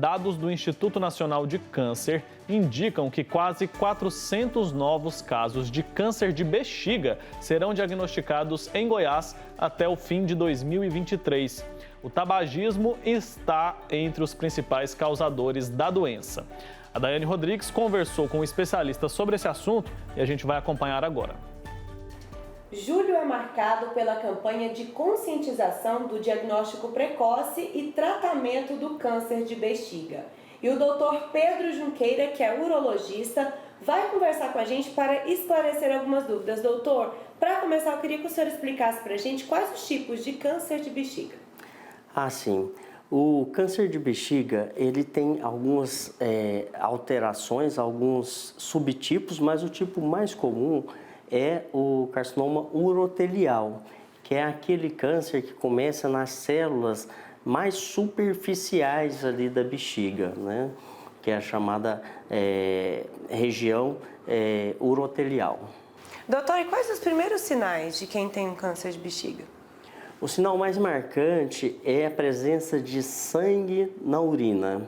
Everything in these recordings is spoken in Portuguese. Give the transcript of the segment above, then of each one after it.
Dados do Instituto Nacional de Câncer indicam que quase 400 novos casos de câncer de bexiga serão diagnosticados em Goiás até o fim de 2023. O tabagismo está entre os principais causadores da doença. A Daiane Rodrigues conversou com um especialista sobre esse assunto e a gente vai acompanhar agora. Julho é marcado pela campanha de conscientização do diagnóstico precoce e tratamento do câncer de bexiga. E o Dr. Pedro Junqueira, que é urologista, vai conversar com a gente para esclarecer algumas dúvidas. Doutor, para começar, eu queria que o senhor explicasse para a gente quais os tipos de câncer de bexiga. Sim. O câncer de bexiga, ele tem algumas alterações, alguns subtipos, mas o tipo mais comum é o carcinoma urotelial, que é aquele câncer que começa nas células mais superficiais ali da bexiga, né? Que é a chamada região urotelial. Doutor, e quais os primeiros sinais de quem tem um câncer de bexiga? O sinal mais marcante é a presença de sangue na urina.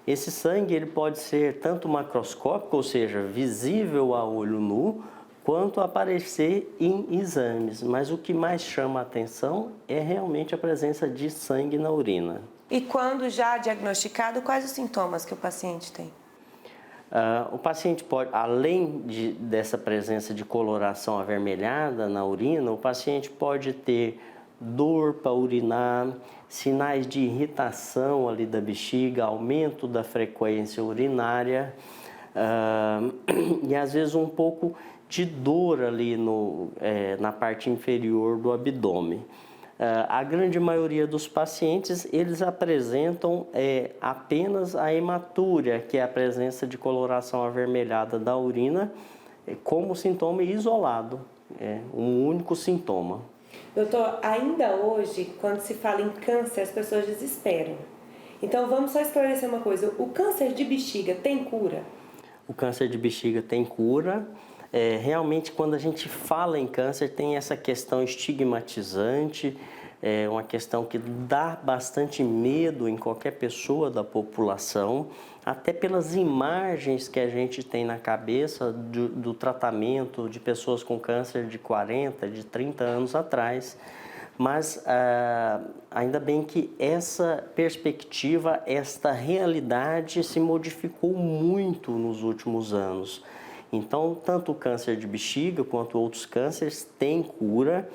Esse sangue ele pode ser tanto macroscópico, ou seja, visível a olho nu, quanto aparecer em exames. Mas o que mais chama a atenção é realmente a presença de sangue na urina. E quando já diagnosticado, quais os sintomas que o paciente tem? O paciente pode, além dessa presença de coloração avermelhada na urina, o paciente pode ter dor para urinar, sinais de irritação ali da bexiga, aumento da frequência urinária e às vezes um pouco de dor ali na parte inferior do abdômen. A grande maioria dos pacientes, eles apresentam apenas a hematúria, que é a presença de coloração avermelhada da urina, como sintoma isolado, um único sintoma. Doutor, ainda hoje, quando se fala em câncer, as pessoas desesperam. Então, vamos só esclarecer uma coisa. O câncer de bexiga tem cura? O câncer de bexiga tem cura. Realmente, quando a gente fala em câncer, tem essa questão estigmatizante, uma questão que dá bastante medo em qualquer pessoa da população, até pelas imagens que a gente tem na cabeça do tratamento de pessoas com câncer de 40, de 30 anos atrás. Mas ainda bem que essa perspectiva, esta realidade se modificou muito nos últimos anos. Então, tanto o câncer de bexiga quanto outros cânceres têm cura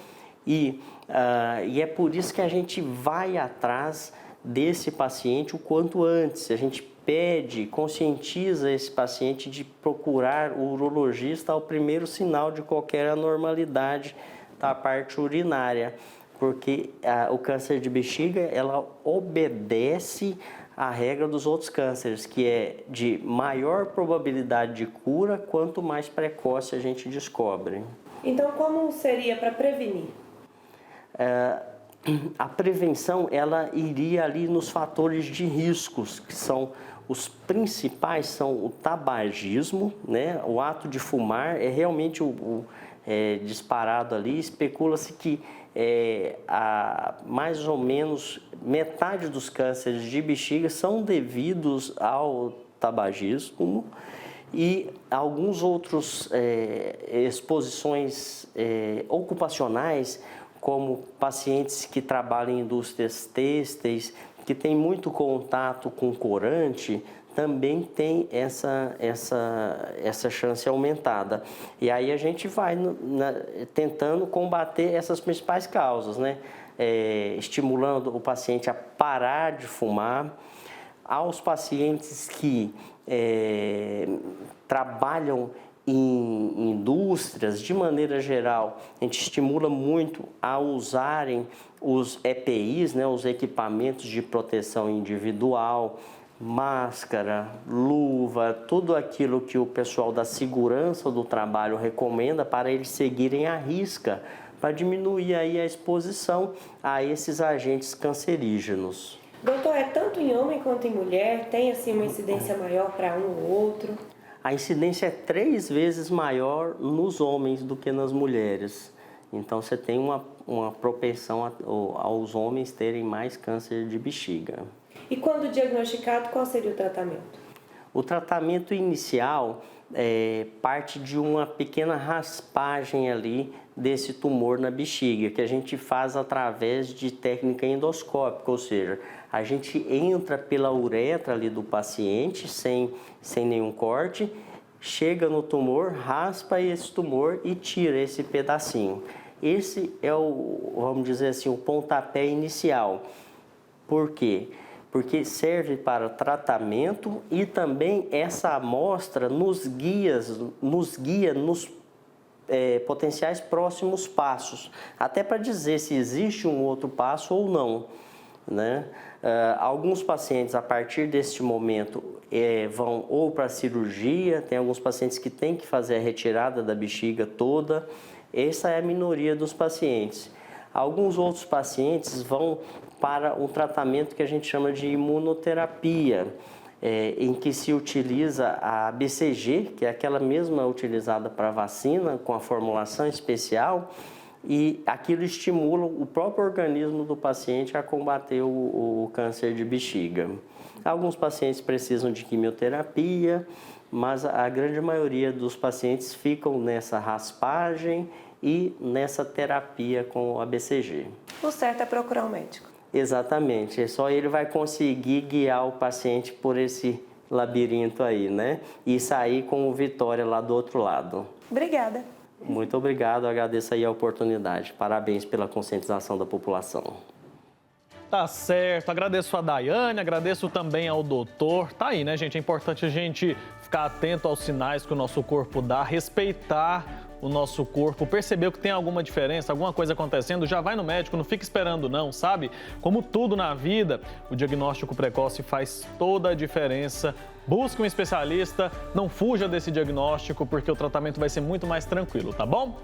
e é por isso que a gente vai atrás desse paciente o quanto antes. A gente pede, conscientiza esse paciente de procurar o urologista ao primeiro sinal de qualquer anormalidade da parte urinária, porque o câncer de bexiga, ela obedece à regra dos outros cânceres, que é de maior probabilidade de cura quanto mais precoce a gente descobre. Então, como seria para prevenir? A prevenção, ela iria ali nos fatores de riscos, que são os principais, são o tabagismo, né? O ato de fumar é realmente disparado ali. Especula-se que mais ou menos metade dos cânceres de bexiga são devidos ao tabagismo e alguns outros exposições ocupacionais, como pacientes que trabalham em indústrias têxteis, que têm muito contato com corante, também tem essa chance aumentada. E aí a gente vai tentando combater essas principais causas, né? Estimulando o paciente a parar de fumar. Aos pacientes que trabalham em indústrias, de maneira geral, a gente estimula muito a usarem os EPIs, né, os equipamentos de proteção individual, máscara, luva, tudo aquilo que o pessoal da segurança do trabalho recomenda para eles seguirem à risca, para diminuir aí a exposição a esses agentes cancerígenos. Doutor, tanto em homem quanto em mulher? Tem assim uma incidência maior para um ou outro? A incidência é 3 vezes maior nos homens do que nas mulheres. Então, você tem uma propensão aos homens terem mais câncer de bexiga. E quando diagnosticado, qual seria o tratamento? O tratamento inicial parte de uma pequena raspagem ali desse tumor na bexiga, que a gente faz através de técnica endoscópica, ou seja, a gente entra pela uretra ali do paciente sem nenhum corte, chega no tumor, raspa esse tumor e tira esse pedacinho. Esse é vamos dizer assim, o pontapé inicial. Por quê? Porque serve para tratamento e também essa amostra nos guia nos potenciais próximos passos, até para dizer se existe um outro passo ou não, né? Alguns pacientes, a partir deste momento, vão ou para a cirurgia, tem alguns pacientes que têm que fazer a retirada da bexiga toda, essa é a minoria dos pacientes. Alguns outros pacientes vão para um tratamento que a gente chama de imunoterapia, em que se utiliza a BCG, que é aquela mesma utilizada para vacina, com a formulação especial, e aquilo estimula o próprio organismo do paciente a combater o câncer de bexiga. Alguns pacientes precisam de quimioterapia, mas a grande maioria dos pacientes ficam nessa raspagem e nessa terapia com a BCG. O certo é procurar um médico. Exatamente, só ele vai conseguir guiar o paciente por esse labirinto aí, né? E sair com vitória lá do outro lado. Obrigada. Muito obrigado, agradeço aí a oportunidade. Parabéns pela conscientização da população. Tá certo, agradeço a Daiane, agradeço também ao doutor. Tá aí, né, gente? É importante a gente ficar atento aos sinais que o nosso corpo dá, respeitar o nosso corpo, percebeu que tem alguma diferença, alguma coisa acontecendo, já vai no médico, não fica esperando não, sabe? Como tudo na vida, o diagnóstico precoce faz toda a diferença. Busque um especialista, não fuja desse diagnóstico, porque o tratamento vai ser muito mais tranquilo, tá bom?